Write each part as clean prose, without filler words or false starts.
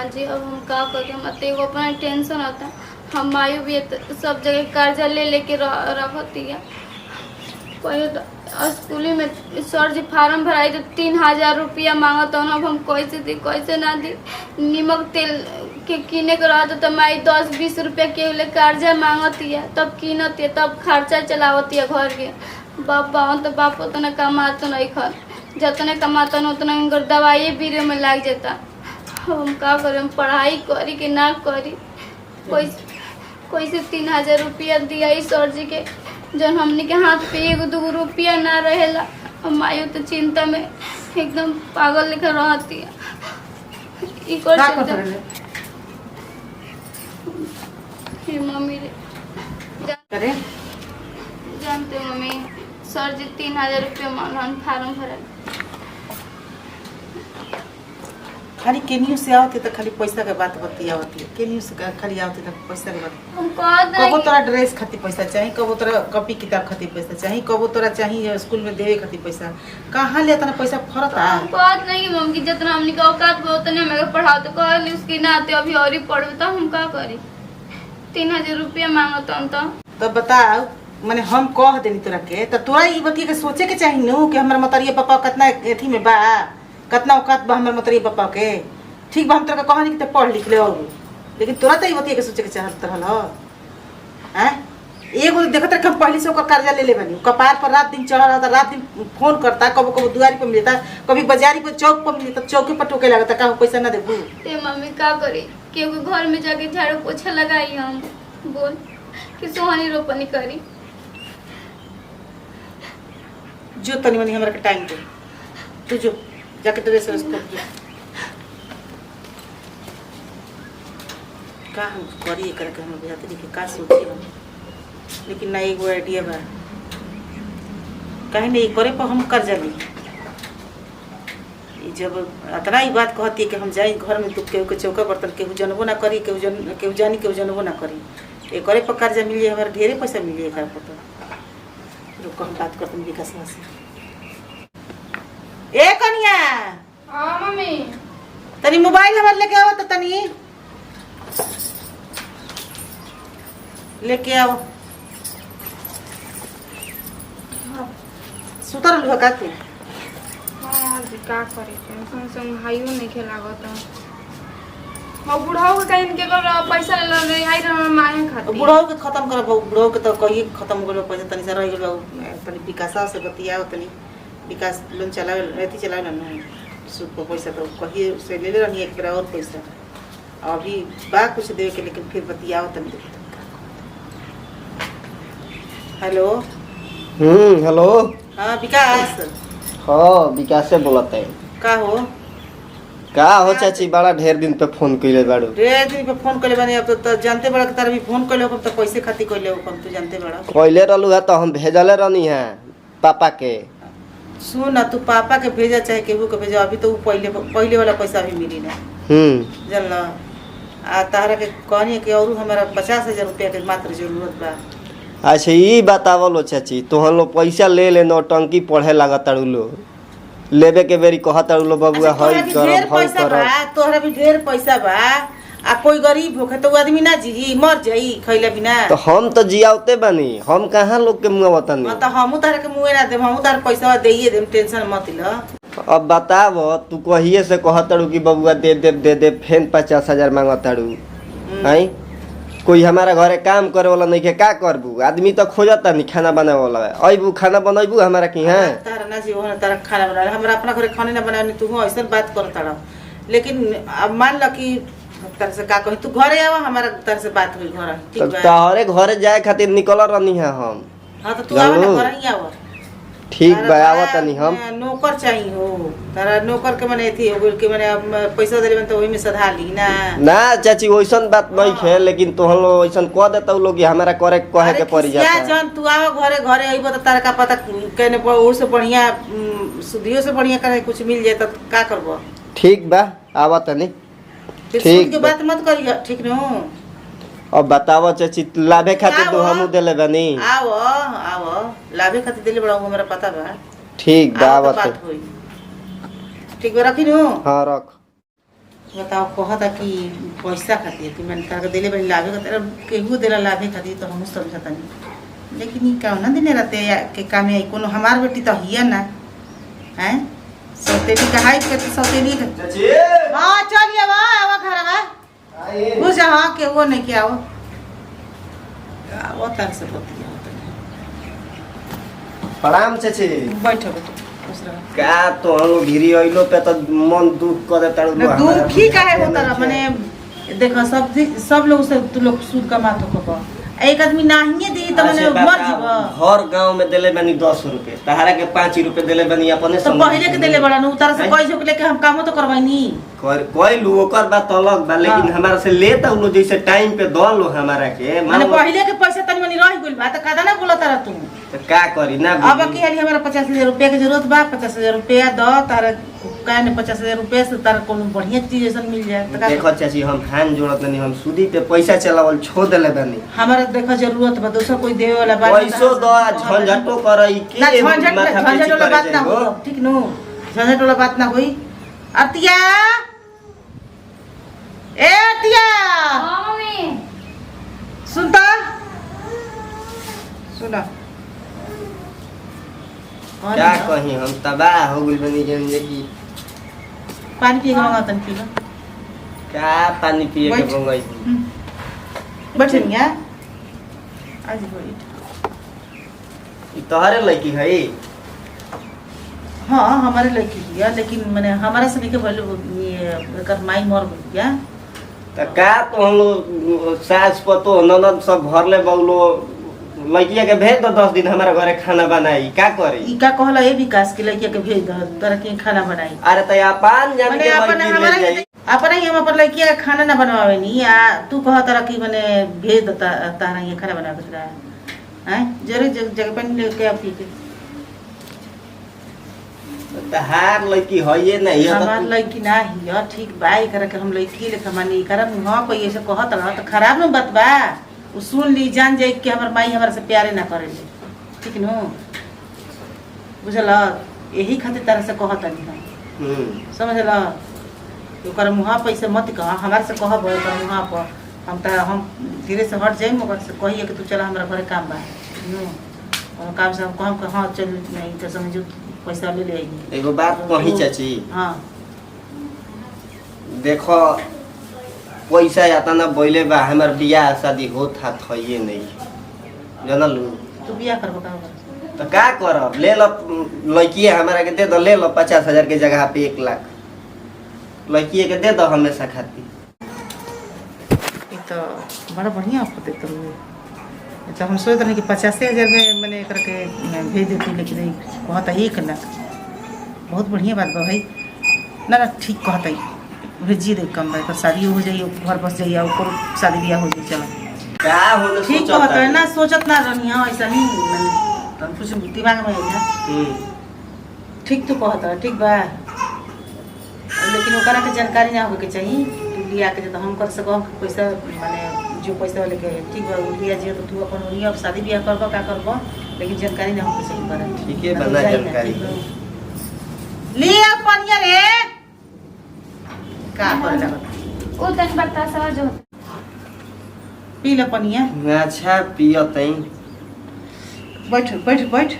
हाँ जी, अब हम का करें, हम एगो अपना टेंशन आता। हम मायू भी सब जगह कर्जा ले लेके रखती है। पहले तो स्कूल में सर जी फार्म भराई तो 3000 रुपया मांगत हूँ। अब हम कैसे दी कैसे ना दी। नीमक तेल के किने के रहता तो माई 10-20 रुपया के लिए कर्जा मांगती है, तब कीनती है, तब खर्चा चलावती है घर के। तो बाप उतना कमाता नहीं खर, जितने कमाता न उतना उनकर दवाई बीरे में लग जाता। हम का करें, हम पढ़ाई करी कि ना करी। कैसे 3000 रुपया दिया इस सर जी के, जब हमने के हाथ पे 1-2 रुपया ना रहेला। हम मायू तो चिंता में एकदम पागल लेकर रहती है। मम्मी रे जानते मम्मी, सर जी 3000 रुपया मांगन फार्म भरा। खाली केनियो से आवती तो खाली पैसा के बात बतिया होती है। केनियो से खाली आवती तो पैसा के बात। हम कहत कबो तोरा ड्रेस खातिर पैसा चाहिए, कबो तोरा कॉपी किताब खातिर पैसा चाहिए, कबो तोरा चाहिए स्कूल में देवे खातिर पैसा। कहाँ ले इतना पैसा फरता? हम कहत नहीं कि मम्मी जितना हमने का औकात बहुत नहीं हमें पढ़ाओ, तो कहली उसकी ना आते अभी और ही पढ़ो, तो हम का करी। 3000 रुपया मांगत हम तो बताओ, माने हम कह देनी तोरा के तो तोरा ई बतिया के सोचे के चाहिए नु कि हमर मतरिया पापा कितना एथी में बा, कितना औकात बा हमर मतरिया पापा के। ठीक बा, हम तोरा कहनी कि त पढ़ लिख ले और, लेकिन तोरा त ई बतिया के सोचे के चाहत रहल हैं। एगो देखत रह हम पहले से ओकर कर्जा ले ले बनी, कपार पर रात दिन चढ़ रहता, रात दिन फोन करता, कबो कबो दुआरी पर मिलता, कभी बाजारी पर चौक पर मिलता, चौकी पर टोके लगता। का पैसा ना देबू ते मम्मी का करी, केहू घर में जाके झाड़ू पोछा लगाई, हम बोल कि सोहनी रोपनी करी। जो तनी मनी हमरा के टाइम दे, तू जो जाके ड्रेस कर जो। का हम करी एकरा के, हम बेहतरी के का सोची हम, लेकिन ना एगो आइडिया बा। कहीं नहीं करे पर हम कर्जा ली। जब इतना ही बात कहती है कि हम जाई घर में, तो केहू के चौका बर्तन केहू जनबो ना करी, केहू जानी केहू जनबो ना करी। एक करे पर कर्जा मिली, हमारा ढेरे पैसा मिली एक पर। रुको हम बात करते हैं विकास से। ए कनिया, हाँ मम्मी, तनी मोबाइल हमारे लेके आओ तो, तनी लेके आओ। सुतर रहलू का तू? हाँ जी, का करे टेंशन से भाइयों नहीं खेलागत। और बुढ़ाओ के कहीं के पैसा ले आई रह मांगे खातिर। बुढ़ाओ के खत्म कर, बुढ़ाओ के तो कहिए खत्म हो गलो पैसा। तनी से रह गलो, तनी विकासा से बतियाओ, तनी विकास लोन चला एथी चला ना सूद पर पैसा, तो कहिए से ले ले रहनी एक बार और पैसा। अभी बा कुछ देवे के, लेकिन फिर बतियाओ तनी। हेलो। हेलो। हाँ विकास। हाँ विकास से बोलत है। का हो? का हो चाची, बड़ा ढेर दिन पे फोन कइले बाड़ू। ढेर दिन पे फोन कइले बानी। अब तो जानते बड़ा कि तार भी फोन कइले हो, तो पैसे खातिर कइले हो, तू जानते बड़ा। कइले रहलू है तो हम भेजले रहनी है पापा के। सुन ना, तू पापा के भेजा चाहे केहू के भेजा, अभी तो पहले वाला पैसा अभी मिली ना। जानला। आ तारा के कहनी कि और हमारा 50,000 रुपया के मात्र जरूरत बा। अच्छा ई बतावलो चाची, तोहन लो पैसा ले ले नौटंकी पढ़े लागताड़ू लो, लेबे के बेरी कहताड़ू लो बबुआ हई करब हई करब। तोहरा भी ढेर पैसा बा। आ कोई गरीब होखे तो आदमी ना जी मर जाई खइला बिना। तो हम तो जियावते बानी, हम कहाँ लोग के मुंह बतानी। तो हमहू तारा के मुंह ना देम, हमहू तारा पैसा देइए देम, टेंशन मत ल। अब बताव, तू कहिए से कहताड़ू कि बबुआ दे दे फेन 50,000 मांगताड़ू। आई कोई हमारा घरे काम करे वाला नहीं के, का करबू? आदमी तो खोजता नहीं खाना बनावे वाला। अइबू खाना बनइबू हमरा की? हां तारा ना जी होना, तारा खाना बना हमरा अपना घरे खाने ना बनानी। तू ऐसा बात करताड़ा, लेकिन अब मान ल कि तार से का कही, तू घरे आवा, हमारा तार से बात हुई घर। ठीक बा? तोहरे घरे जाए खातिर निकल रहनी है हम। हां तो तू आवा ना, घर ही आवा। ठीक बा, आवत नहीं हम। नौकर चाहिए हो तारा, नौकर के माने एथी हो गेल कि माने पैसा देले तो ओही में सधा ली ना। ना चाची वैसन बात नहीं है, लेकिन तोहन लोग वैसन कह देता लोग कि हमरा करे कहे के पड़ जाता। या जान तू आवा घरे आइबो तो तारा का पता कहने पर ओ से बढ़िया सुधियो से बढ़िया करे कुछ मिल जाए तो का करबो। ठीक बा, आवत नहीं। ठीक के बात मत करियो, ठीक न? अब बताओ चाची, लाभे खातिर तो हमू देले बानी। आओ लाभे खातिर देले बड़ा हमरा पता बा। ठीक बा, आवत बात होई। ठीक बा, रखी नु? हां रख। बताओ कहता कि पैसा खातिर कि मैंने तारा के देले बनी लाभे खातिर केहू देला लाभे खातिर तो हम समझता नहीं लेकिन ई कौन दिन रहते के कामे आई कोनो हमार बेटी तो हिया ना हैं सौतेली का हाई पे सौतेली चाची हां चलिए बा आवा घर बा आए बुझ हां के वो नहीं के आओ वो तार से बतिया प्रणाम चाची बैठो बैठो खुश रहो का तो हम भिरी अइलो पे तो मन दुख कर देताड़ू ना दुखी काहे होता रहा माने देखो सब लोग से तू लोग सूद कमात हो को एक आदमी नाहिए दी तो माने मर जीव हर गांव में देले बनी 10 रुपए तहारा के 5 रुपए देले बनी अपने तो पहले के देले बड़ा नु तारा से पैसे के लेके हम काम तो करवाइनी कोई लोग ओकर बात अलग बा लेकिन हमारा से लेता उ लोग जैसे टाइम पे दो लो हमारा के माने पहले के पैसे तनी मनी रह गइल बा त कादा ना बोला तारा तू तो का करी ना अब की हाली हमरा 50,000 रुपया के जरूरत बा 50,000 रुपया दो तारा काहे ने 50,000 रुपया से तारा कोनो बढ़िया चीज ऐसा मिल जाए त देखो चाची हम खान जोड़त नहीं हम सूदी पे पैसा चलावल छोड़ देले बनी हमरा देखो जरूरत बा दोसर कोई देवे वाला बात पैसो दो झंझटो करई के ना झंझट वाला बात ना हो ठीक नो झंझट वाला बात ना होई अतिया ए अतिया हां मम्मी सुनता सुना क्या कहीं हम तबाह हो गइल बनी जिंदगी पानी पी के मंगा तन पी लो क्या पानी पिए के बंगई बैठ मिया आज बैठ ई तोहरे लड़की है हाँ हमारे लड़की दिया लेकिन मैंने हमारा से लेके बोले ये कर माई मर गई क्या तो का तो हम लोग सास पतो ननद सब घर ले बउलो लड़किया के भेज दो 10 दिन हमारे घरे खाना बनाई का करी ई का कहला ए विकास के लड़किया के भेज दो तरह के खाना बनाई अरे तो अपन जान मैंने के अपन लड़की हमारा ले जाई अपन ही हम अपन लड़किया का खाना ना बनवावे नी आ तू कह तरह की मैंने भेज दो तारा ये खाना बना के रहा हैं जरूर जगह पर लेके आ पी के तहार लड़की है ये नहीं है हमार लड़की ना हिया ठीक बा एकरा के हम लड़की लेखा मानी एकरा हां कोई ऐसे कहत रहा तो खराब न बात बा उ सुन ली जान जाए कि हमर माई हमरा से प्यारे ना करेले ठीक नो बुझला यही खातिर तरह से कहत नहीं समझला ओकर मुहा पैसे मत कह हमार से कहब ओकर मुहा पर हम धीरे से हट जाई मगर से कहिए कि तू चला हमरा घरे काम बा नो और काम से हम कहम कि हां चल नहीं तो समझो पैसा ले ले आई एगो बात कही चाची हां देखो पैसा आता ना बोले बा हमार बियाह शादी होत हाथ है नहीं जानलू तू बियाह करबो का तो का करब ले लो लड़की हमारा के दे दो ले लो 50,000 के जगह पे 1 लाख लड़की के दे दो हमेशा खाती ये तो बड़ा बढ़िया ऑफर देते हो तो हम सोच रहे कि 85,000 में मैंने एक के भेज देती लेकिन कहता 1 लाख बहुत बढ़िया बात बा भाई ना ठीक कहता ही भेजिए दे कम भाई तो शादी हो जाइए घर बस जाइए ऊपर शादी ब्याह हो जाए चलो का होने ठीक कहता है ना सोचत ना रहनी है ऐसा नहीं मैंने तो कुछ दिमाग में आई ना ठीक तो कहता है ठीक बा लेकिन ओकरा के जानकारी ना होके चाहिए तू लिया के तो हम कर सको पैसा माने जो पैसा वाले के ठीक बा लिया जे तो तू अपन ओनी अब शादी ब्याह करबो का करबो लेकिन जानकारी ना होके चाहिए पर ठीक है बना जानकारी ले अपन रे का करे लगत ओ तन बता समझ जो पी ले पनिया अच्छा पियतई बैठ बैठ बैठ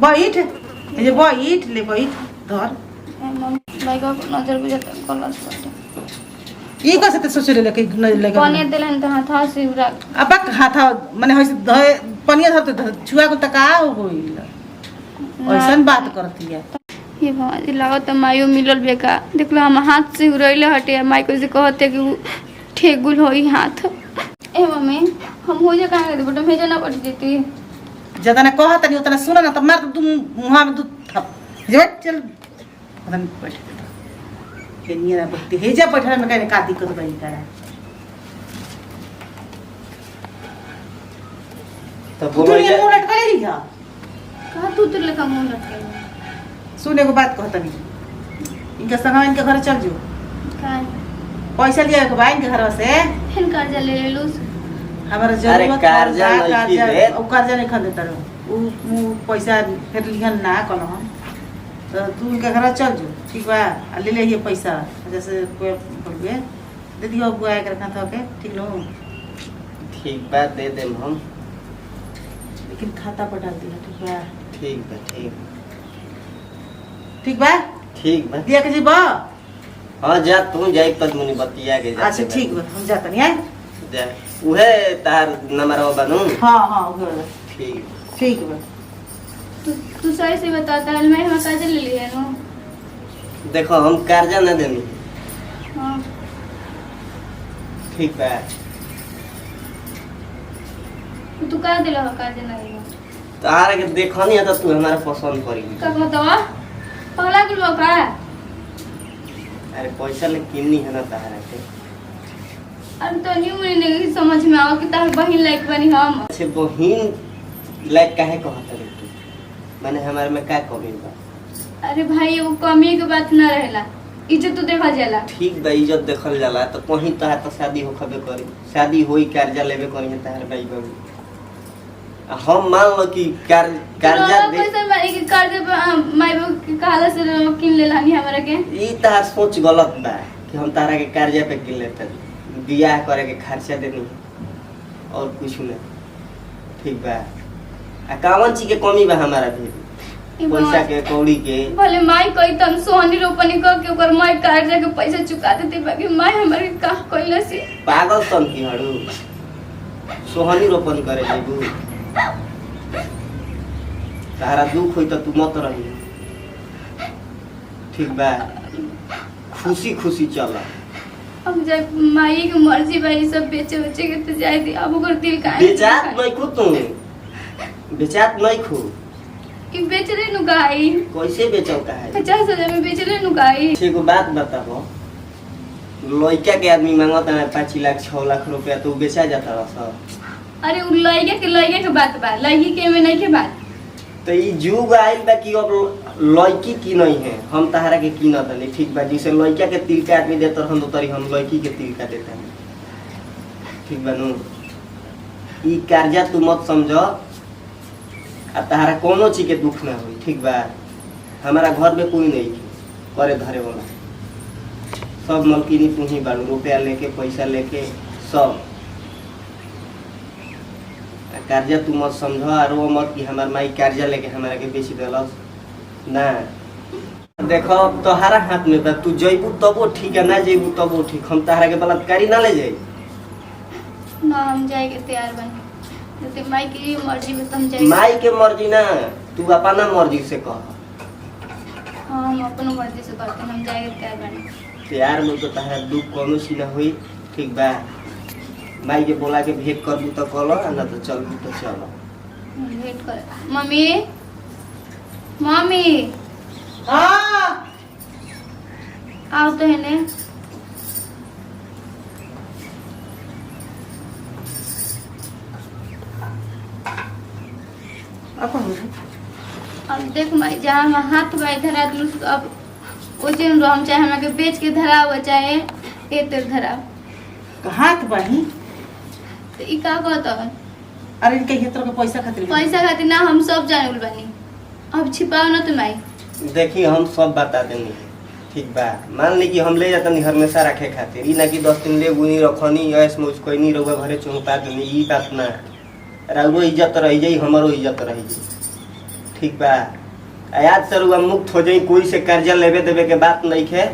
बैठ ये बैठ ले बैठ धर मम्मी भाई का नजर बुझत कलस ई कैसे ते सोच ले कि नहीं लगे पानी देलन त हाथ से उरा अब हाथ माने होइसे पनिया धरते छुआ को तका हो गइल ऐसन बात करती है ये भगवान लागत मायो मिलल बेका देखलो हम हाथ से उड़ैले हटे माई को से कहते कि ठेगुल होई हाथ ए मम्मी हम हो जा कहां दे बट भेजे ना पड़ देती ज्यादा ना कहत नहीं उतना सुना ना तो मार तुम मुंह में दूध थप जे चल पता नहीं बैठ के निया बैठते हे जा बैठा में कहने का दिक्कत बनी करा तो तू बोलो ये मुंह लटका रही है कहा तू तेरे का मुंह रखे सुने को बात कहता नहीं इनका संग इनके घर चल जो का पैसा लिया के भाई इनके घर से फिर कर्जा ले ले लूस हमारा अरे जरूरत कर्जा नहीं की रे। ओ कर्जा नहीं खरीदता रहो उ पैसा फिर लिहन ना कल हम तो तू उनके घर चल जो ठीक बा ले ले ये पैसा जैसे हुए दे दियो अबुआ एक रखा था के ठीक नो ठीक बा दे देम हम। लेकिन खाता पर डाल दिया ठीक बा ठीक बा ठीक बा दिया के जी बा। हाँ जा तू जाई तक मुनी बतिया के जा। अच्छा ठीक बा हम जाता नहीं आए जा उहे तार नंबर बनू। हाँ उहे ठीक बा। तू सही से बताता है मैं कर्जा ले लिया नो। देखो हम कर्जा न देनी। हाँ ठीक बा तू का दिला कर्जा नहीं हो तारा के देखो नहीं तो तू हमारा पसंद करी। का बतावा पहला किलो का अरे पैसा ले किन्नी है ना तारा के। अरे तो न्यू नहीं समझ में आओ कि तार बहिन लायक बनी हम। अच्छे बहिन लायक काहे कहत रे तू माने हमारे में का कमी बा। अरे भाई वो कमी के बात ना रहेला इज्जत तो देखा जाला। ठीक बा इज्जत देखल जाला तो कहीं तहार तो शादी होखबे करी शादी होई कर्जा लेबे करी है तहार भाई बाबू। हम मान लो कि कर्जा दे पैसा मारे के कर्जा माई बाबू के कहला से किन लेलानी हमरा के। ई तहार सोच गलत बा कि हम तारा के कर्जा पे किन लेते बियाह करे के खर्चा देनी और कुछ नहीं। ठीक बा आ कावन चीज के कमी बा हमारा भी पैसा के कौड़ी के। भले माई कोई तन सोहनी रोपनी कर के ओकर माई कर्जा के पैसा चुका देती बाकी माई हमरे का कइला से पागल सन की हड़ू सोहनी रोपन करे जेबू। तारा दुख होई तो तू मत रही। ठीक बा खुशी खुशी चल। अब जब माई के मर्जी भाई सब बेचे बेचे के तो जाए दी अब ओकर दिल का बेचात नहीं खू तू बेचात नहीं खू कि बेच ले नु गाई कैसे बेचौ का है 50,000 में बेच ले नु गाई। एगो बात बताबो लइका के आदमी मांगता है 5 लाख 6 लाख रुपया तो बेचा जाता रहा। अरे उ लइका के बात बा लइकी के में नहीं के बात। तो ई जुग आइल बा कि अब लड़की की नहीं है हम तहरा के की न दनी। ठीक बा जिसे लड़का के तिल के आदमी देता हम तो तरी हम लड़की के तिल का देता है। ठीक बा नु ई कर्जा तू मत समझो आ तहरा कोनो चीज के दुख ना होई। ठीक बा हमारा घर में कोई नहीं करे धरे वाला सब मलकिनी तू ही बाड़ू रुपया लेके पैसा लेके सब कर्जा तू मत समझो और वो मत कि हमार माई कर्जा लेके हमारा के बेच देलस ना। देखो तोहरा हाथ में बा तू जइबू तबो ठीक है ना जइबू तबो ठीक हम तहरा के बलात्कारी ना ले जाई ना हम जाए के तैयार बनी तो माई की मर्जी में तुम जाए। माई के मर्जी ना तू अपना मर्जी से कह। हां हम अपन मर्जी से करते हम जाए के तैयार बनी। तैयार में तो तहरा दुख कोनो सी ना होई। ठीक बा माई के बोला के भेंट कर दू तो कलो ना तो चल तो चलो वेट कर। मम्मी मम्मी हां आओ तो है ने अपन अब देख माई जहाँ हम हाथ बाई धरा दूँ अब वो जिन हम चाहे हमरा के बेच के धरा हुआ चाहे ए तेर धरा हाथ बाही तो ई का कहत है। अरे इनके हितरो के पैसा खातिर पैसा खातिर ना हम सब जाने उल बानी अब छिपाओ ना तुम आई। देखी हम सब बता देनी। ठीक बा मान ली कि हम ले जाता हमेशा रखे खातिर ई ना कि 10 दिन ले गुनी रखनी ऐस मुझ कोई नहीं रहुआ घरे चौंका देनी ई बात ना राउरो इज्जत रह जाई हमारो इज्जत रह जाई। ठीक बा याद से रुआ मुक्त हो जाई कोई से कर्जा लेवे देवे के बात नहीं है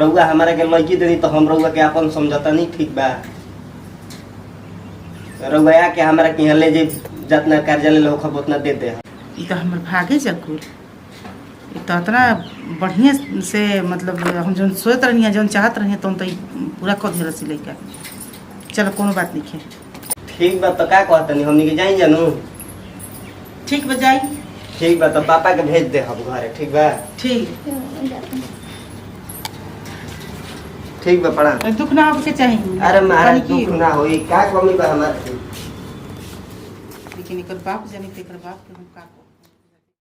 रउआ हमारा के लड़की देनी तो हम रउआ के अपन समझता नहीं। ठीक बा रउआ के हमारा के यहाँ ले जाई जितना कर्जा ले लो खब उतना दे दे। ई तो हमर भागे जकुल ई तो इतना बढ़िया से मतलब हम जौन सोचत रहनी जौन चाहत रहनी तो ई पूरा कर दिया रसी लइका। चलो कोनो बात नहीं है। ठीक बा तो का कहतनी हमनी के जाई जानू। ठीक बा जाई। ठीक बा तो पापा के भेज दे हम घरे। ठीक बा ठीक ठीक बा पड़ा दुख ना होके चाहिए। अरे महाराज दुख ना होई का कमी बा हमार। लेकिन एकर बाप जानी ते एकर बाप के हम का